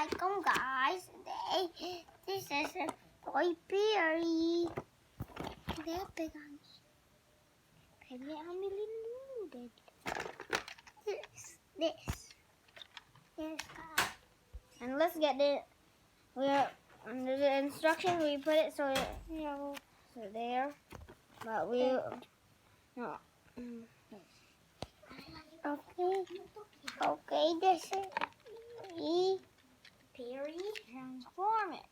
like them, guys. This is a toy Perry. They're big ones. Kaya kami linulod. This. Yes, guys. And let's get it. We're under the instruction. We put it so there, but we no. Okay. This is Perry, transform it.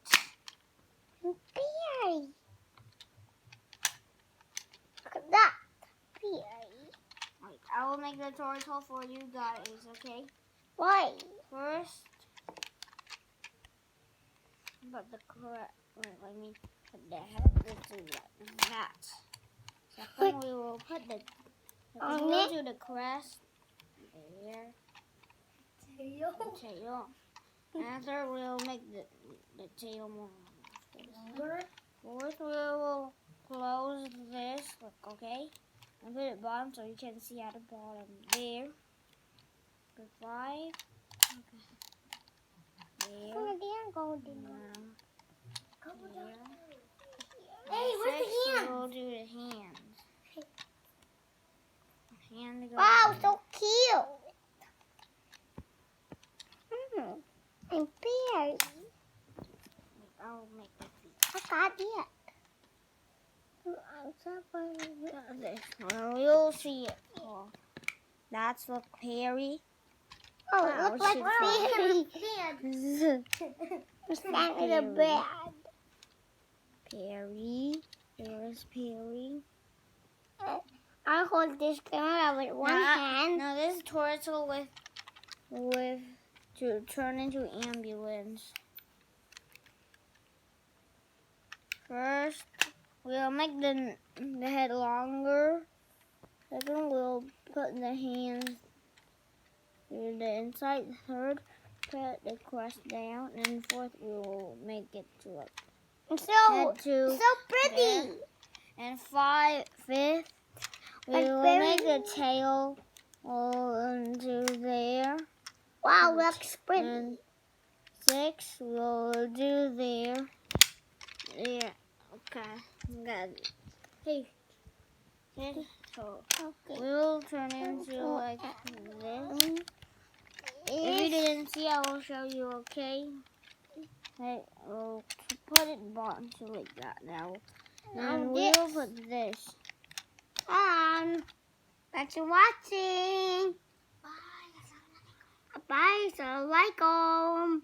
Perry. Look at that. Perry. Wait, I will make the turtle for you guys. Okay. Why? First, but the correct. Let me put the head into like that. Second, we will put the. We'll do the crest. There. Tail. And third, we'll make the tail more. Fourth, we will close this. Look, okay. And put it bottom so you can see at the bottom. There. Good 5. Okay. There. There. Hey, where's the hand? We'll do the hands. Hand goes Wow, in. so cute. And Perry. I'll make the feet. I got it. This one, you'll see it. Oh, that's look Perry. Oh, Wow, it looks like Perry. It's not in the bed. Perry. There's Perry. I hold this camera with one hand. Now this turtle with to turn into ambulance. First, we'll make the head longer. Second, we'll put the hands through the inside. Third, put the crest down. And fourth, we will make it to like It's head to so pretty. there. And fifth, we Like will very- make the tail into there. Wow, looks pretty. And 6, we'll do there. There. Okay. Got it. Hey. Okay. So Okay. we'll turn into like this. If you didn't see, I will show you. Okay. Hey, we'll put it bottom to like that now. And we'll put this. Thanks for watching. Bye. Assalamualaikum.